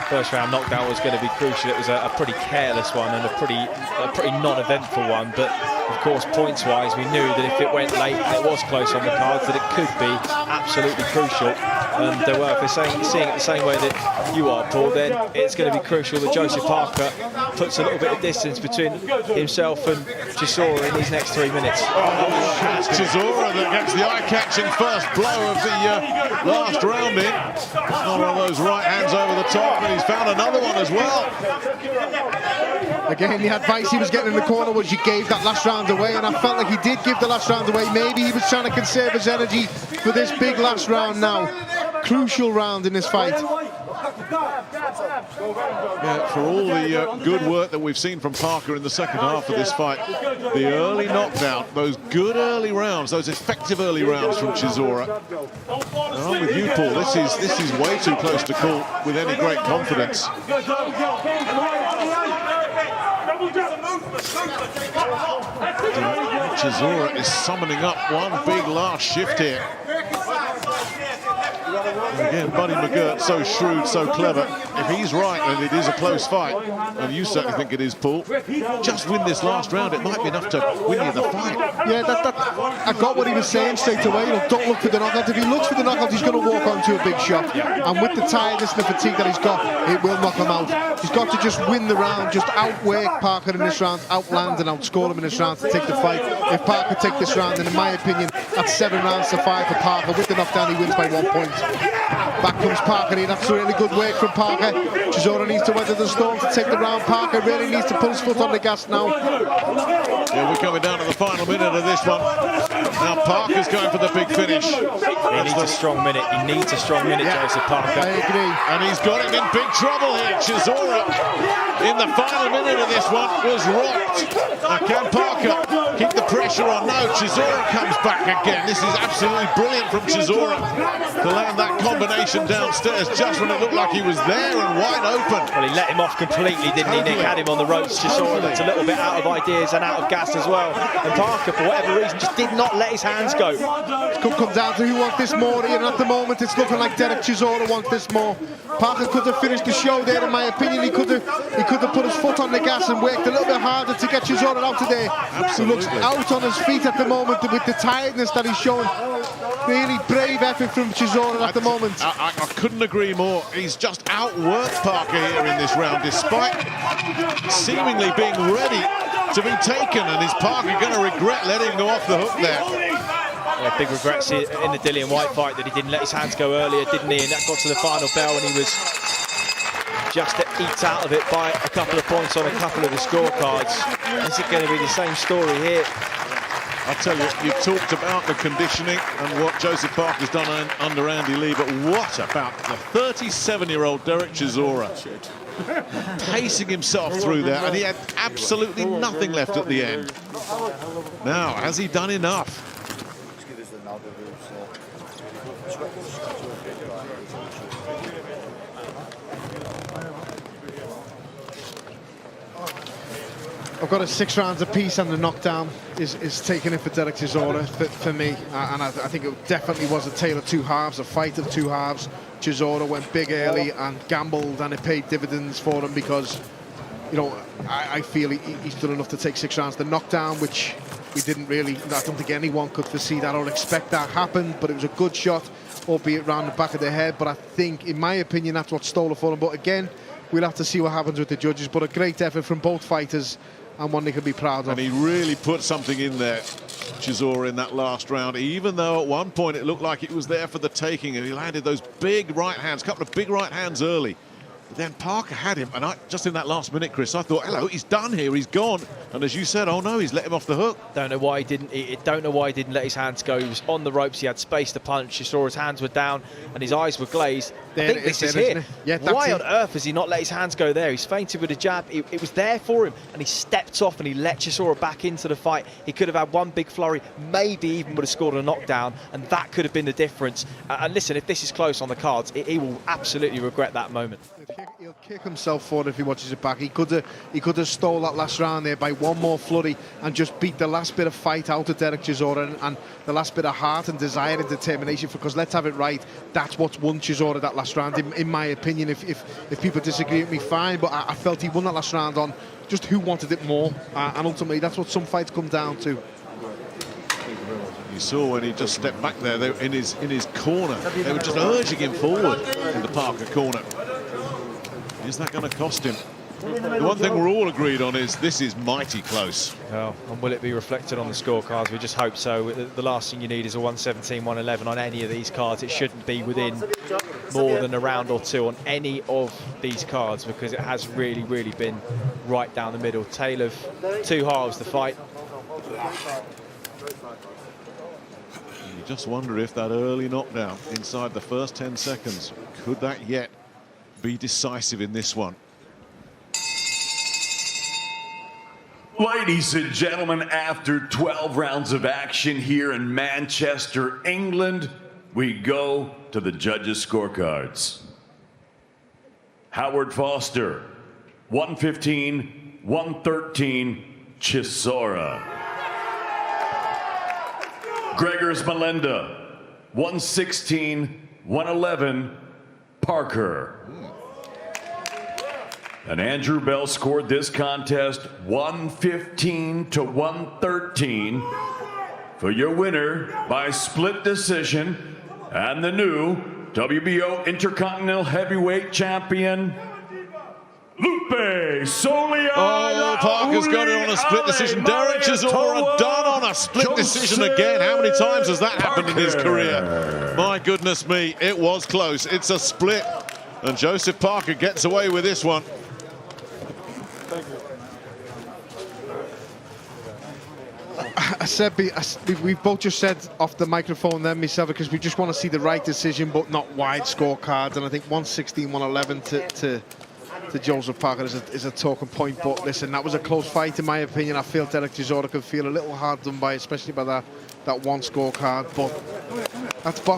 first round knockdown was going to be crucial. It was a pretty careless one and a pretty non-eventful one, but of course points-wise we knew that if it went late and it was close on the cards that it could be absolutely crucial. And if we're seeing it the same way that you are, Paul, then it's going to be crucial that Joseph Parker puts a little bit of distance between himself and Chisora in these next 3 minutes. It's Chisora that gets the eye-catching first blow of the last round in. One of those right hands over the top, and he's found another one as well. Again, the advice he was getting in the corner was you gave that last round away, and I felt like he did give the last round away. Maybe he was trying to conserve his energy for this big last round now. Crucial round in this fight. Yeah, for all the good work that we've seen from Parker in the second half of this fight, the early knockdown, those good early rounds, those effective early rounds from Chisora. I'm with you, Paul. This is way too close to call with any great confidence. Chisora is summoning up one big last shift here. And again, Buddy McGirt, so shrewd, so clever. If he's right, and it is a close fight, and you certainly think it is, Paul, just win this last round. It might be enough to win you the fight. Yeah, I got what he was saying straight away. You know, don't look for the knockout. If he looks for the knockout, he's going to walk onto a big shot. And with the tiredness and the fatigue that he's got, it will knock him out. He's got to just win the round, just outwork Parker in this round, outland and outscore him in this round to take the fight. If Parker takes this round, then in my opinion, that's 7 rounds to 5 for Parker. With the knockdown, he wins by 1 point. Back comes Parker, and that's really good work from Parker. Chisora needs to weather the storm to take the round. Parker really needs to put his foot on the gas now. Yeah, we're coming down to the final minute of this one. Now Parker's going for the big finish. He needs a strong minute. He needs a strong minute, Joseph Parker. I agree. And he's got him in big trouble here. Chisora, in the final minute of this one, was rocked. Now can Parker keep the pressure on? No, Chisora comes back again. This is absolutely brilliant from Chisora to land that combination downstairs just when it looked like he was there and wide open. Well, he let him off completely, didn't he? Nick had him on the ropes. Chisora that's a little bit out of ideas and out of gas as well. And Parker, for whatever reason, just did not let his hands go. It could come down to who wants this more, and at the moment it's looking like Derek Chisora wants this more. Parker could have finished the show there, in my opinion. He could have put his foot on the gas and worked a little bit harder to get Chisora out today. Absolutely. He looks out on his feet at the moment with the tiredness that he's showing. Really brave effort from Chisora at the moment. I couldn't agree more. He's just outworked Parker here in this round, despite seemingly being ready to be taken. And is Parker going to regret letting him go off the hook there? Yeah, big regrets in the Dillian White fight that he didn't let his hands go earlier, didn't he? And that got to the final bell and he was just eked out of it by a couple of points on a couple of the scorecards. Is it going to be the same story here? I'll tell you, you've talked about the conditioning and what Joseph Parker's done under Andy Lee, but what about the 37-year-old Derek Chisora pacing himself through there, and he had absolutely nothing left at the end. Now, has he done enough? I've got a 6 rounds apiece, and the knockdown is taking it for Derek Chisora for me. And I think it definitely was a tale of two halves, a fight of two halves. Chisora went big early and gambled, and it paid dividends for him because, you know, I feel he's done enough to take 6 rounds. The knockdown, which we didn't really, I don't think anyone could foresee that or expect that happened, but it was a good shot, albeit round the back of the head. But I think, in my opinion, that's what stole it for him. But again, we'll have to see what happens with the judges. But a great effort from both fighters, and one they can be proud of. And he really put something in there, Chisora, in that last round, even though at one point it looked like it was there for the taking, and he landed those big right hands, a couple of big right hands early. But then Parker had him, and just in that last minute, Chris, I thought, hello, he's done here, he's gone. And as you said, oh no, he's let him off the hook. Don't know why he didn't let his hands go. He was on the ropes, he had space to punch. You saw his hands were down and his eyes were glazed. I think this is it. Yeah, why on earth has he not let his hands go there? He's feinted with a jab. It was there for him, and he stepped off and he let Chisora back into the fight. He could have had one big flurry, maybe even would have scored a knockdown, and that could have been the difference. And listen, if this is close on the cards, he will absolutely regret that moment. He'll kick himself for it if he watches it back. He could have stole that last round there by one more flurry and just beat the last bit of fight out of Derek Chisora and the last bit of heart and desire and determination. Because let's have it right, that's what's won Chisora that last last round, in my opinion. If people disagree with me, fine, but I felt he won that last round on just who wanted it more, and ultimately that's what some fights come down to. You saw when he just stepped back there, they were in his corner. They were just urging him forward in the Parker corner. Is that going to cost him? The one thing we're all agreed on is this is mighty close. Oh, and will it be reflected on the scorecards? We just hope so. The last thing you need is a 117, 111 on any of these cards. It shouldn't be within more than a round or two on any of these cards, because it has really, really been right down the middle. Tale of two halves, the fight. You just wonder if that early knockdown inside the first 10 seconds, could that yet be decisive in this one? Ladies and gentlemen, after 12 rounds of action here in Manchester, England, we go to the judges' scorecards. Howard Foster, 115, 113, Chisora. Gregors Melinda, 116, 111, Parker. And Andrew Bell scored this contest 115 to 113 for your winner by split decision and the new WBO Intercontinental Heavyweight Champion, Lupe Soliana. Oh, Parker's got it on a split decision. Derek Chisora done on a split decision again. How many times has that happened in his career? My goodness me, it was close. It's a split, and Joseph Parker gets away with this one. We've both just said off the microphone then, myself, because we just want to see the right decision, but not wide scorecards. And I think 116, 111 to Joseph Parker is a talking point. But listen, that was a close fight in my opinion. I feel Derek Chisora could feel a little hard done by, especially by that one scorecard. But that's boxing.